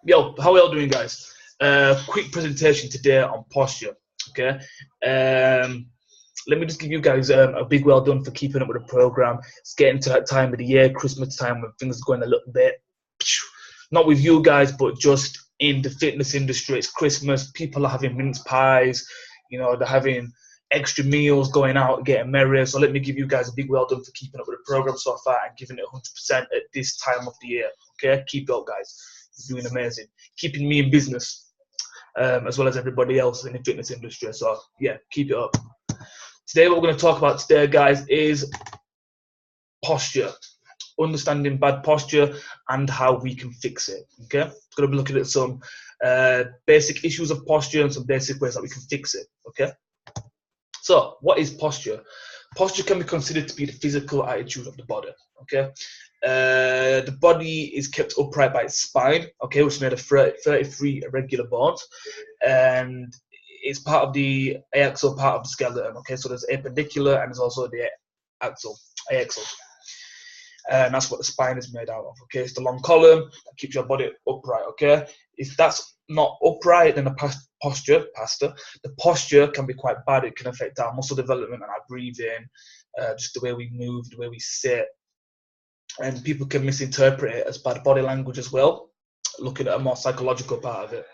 Yo, how are y'all doing, guys? Quick presentation today on posture. Okay. Um, Let me just give you guys a big well done for keeping up with the program. It's getting to that time of the year, Christmas time, when things are going a little bit, not with you guys, but just in the fitness industry. It's Christmas. People are having mince pies. They're having extra meals, going out, getting merry. So let me give you guys a big well done for keeping up with the program so far and giving it 100% at this time of the year. Okay, keep it up, guys. You're doing amazing, keeping me in business, as well as everybody else in the fitness industry. So yeah, keep it up. Today, what we're going to talk about today, guys, is posture, understanding bad posture and how we can fix it. Okay, we're going to be looking at some basic issues of posture and some basic ways that we can fix it. Okay, so what is posture? Posture can be considered to be the physical attitude of the body. Okay, the body is kept upright by its spine, okay, which is made of 33 irregular bones, and it's part of the axal part of the skeleton. Okay, so there's appendicular and there's also the axle, axle, and that's what the spine is made out of. Okay, it's the long column that keeps your body upright. Okay, if that's not upright, then the posture can be quite bad. It can affect our muscle development and our breathing, just the way we move, the way we sit. And people can misinterpret it as bad body language as well, looking at a more psychological part of it.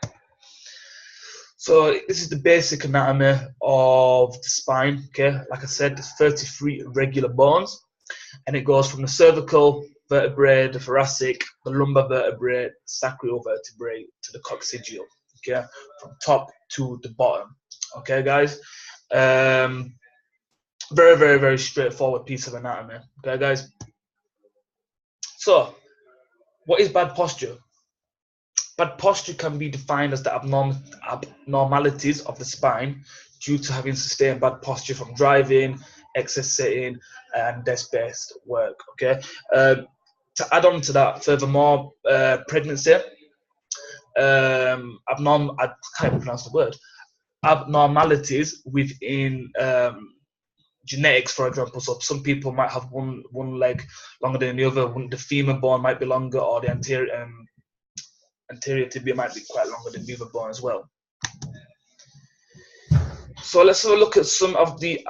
So this is the basic anatomy of the spine. Okay, like I said, there's 33 irregular bones, and it goes from the cervical vertebrae, the thoracic, the lumbar vertebrae, sacral vertebrae to the coccygeal. Okay, from top to the bottom. Okay, guys. Very, very, very straightforward piece of anatomy. Okay, guys. So, what is bad posture? Bad posture can be defined as the abnormalities of the spine due to having sustained bad posture from driving, excess sitting, and desk-based work. Okay. To add on to that, furthermore, pregnancy, I can't even pronounce the word. Abnormalities within genetics, for example. So some people might have one leg longer than the other. The femur bone might be longer, or the anterior tibia might be quite longer than the other bone as well. So let's have a look at some of the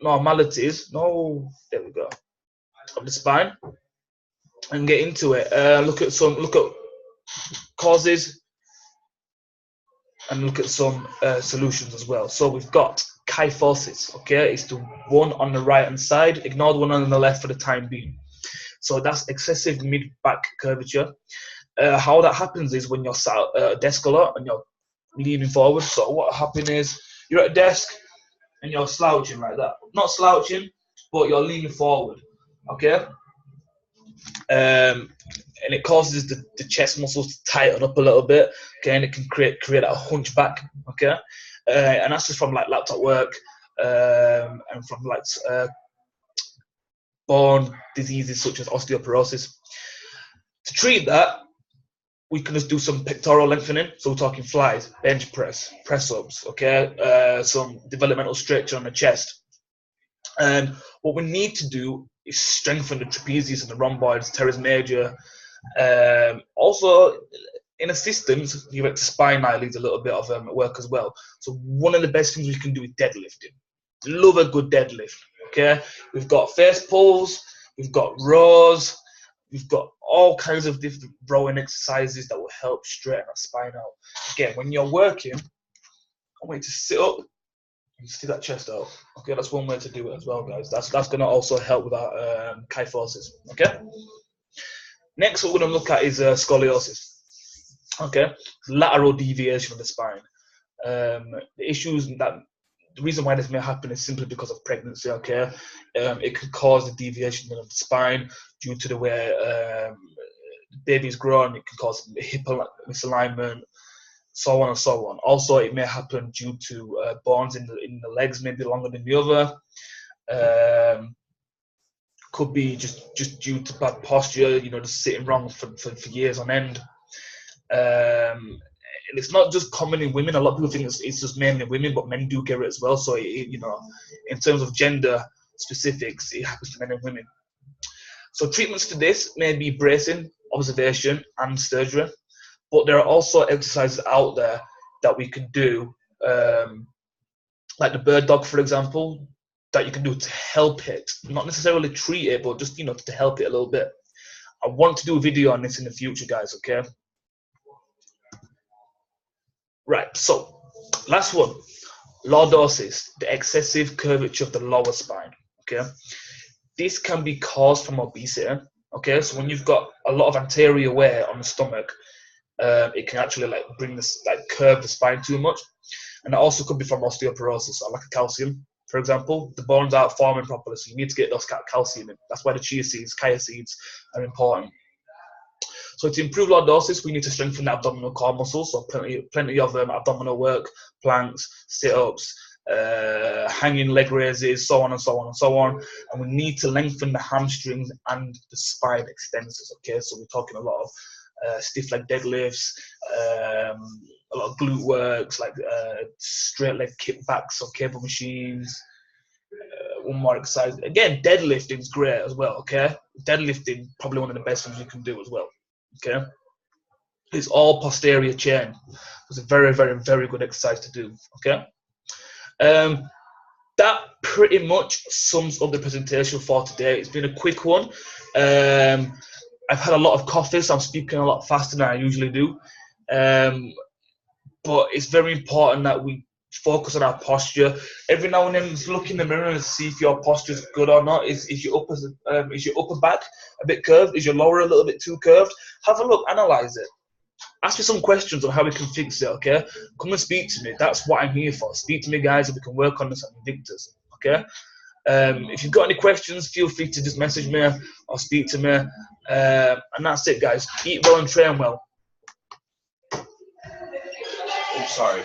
abnormalities. There we go. Of the spine, and get into it. Look at causes, and look at some solutions as well. So we've got kyphosis. Okay, it's the one on the right hand side. Ignore the one on the left for the time being. So that's excessive mid-back curvature. How that happens is when you're sat at a desk a lot and you're leaning forward. So what happens is you're at a desk and you're slouching like that. Not slouching, but you're leaning forward. Okay. And it causes the chest muscles to tighten up a little bit. Okay, and it can create a hunchback. Okay, and that's just from like laptop work, and from like bone diseases such as osteoporosis. To treat that, we can just do some pectoral lengthening. So we're talking flies, bench press, press ups, okay, some developmental stretch on the chest. And what we need to do is strengthen the trapezius and the rhomboids, teres major. Also, in assistance, you get to spine needs a little bit of work as well. So one of the best things we can do is deadlifting. Love a good deadlift. Okay, we've got face pulls, we've got rows. We've got all kinds of different rowing exercises that will help straighten our spine out. Again, when you're working, I want you to sit up and stick that chest out. Okay, that's one way to do it as well, guys. That's going to also help with our kyphosis. Okay. Next, what we're going to look at is scoliosis. Okay, lateral deviation of the spine. The reason why this may happen is simply because of pregnancy. Okay, it can cause the deviation of the spine due to the way the baby's grown. It can cause hip misalignment, so on and so on. Also, it may happen due to bones in the legs, maybe longer than the other. Could be just due to bad posture. Just sitting wrong for years on end. And it's not just common in women. A lot of people think it's just mainly women, but men do get it as well. So, in terms of gender specifics, it happens to men and women. So treatments to this may be bracing, observation, and surgery. But there are also exercises out there that we can do, like the bird dog, for example, that you can do to help it, not necessarily treat it, but just, you know, to help it a little bit. I want to do a video on this in the future, guys, okay? Right, so last one, lordosis, the excessive curvature of the lower spine, okay? This can be caused from obesity, okay? So when you've got a lot of anterior wear on the stomach, it can actually like bring this, like curve the spine too much. And it also could be from osteoporosis or lack of calcium. For example, the bones aren't forming properly, so you need to get those calcium in. That's why the chia seeds are important. So to improve lordosis, we need to strengthen the abdominal core muscles. So plenty of abdominal work, planks, sit-ups, hanging leg raises, so on and so on and so on. And we need to lengthen the hamstrings and the spine extensors. Okay, so we're talking a lot of stiff leg deadlifts, a lot of glute works, like straight leg kickbacks or cable machines. One more exercise. Again, deadlifting is great as well, okay? Deadlifting, probably one of the best things you can do as well, okay? It's all posterior chain. It's a very, very, very good exercise to do, okay? That pretty much sums up the presentation for today. It's been a quick one. I've had a lot of coffee, so I'm speaking a lot faster than I usually do. But it's very important that we focus on our posture. Every now and then, just look in the mirror and see if your posture is good or not. Is your upper back a bit curved? Is your lower a little bit too curved? Have a look, analyze it. Ask me some questions on how we can fix it, okay? Come and speak to me. That's what I'm here for. Speak to me, guys, and we can work on this at Invictus, okay? If you've got any questions, feel free to just message me or speak to me. And that's it, guys. Eat well and train well. I'm sorry.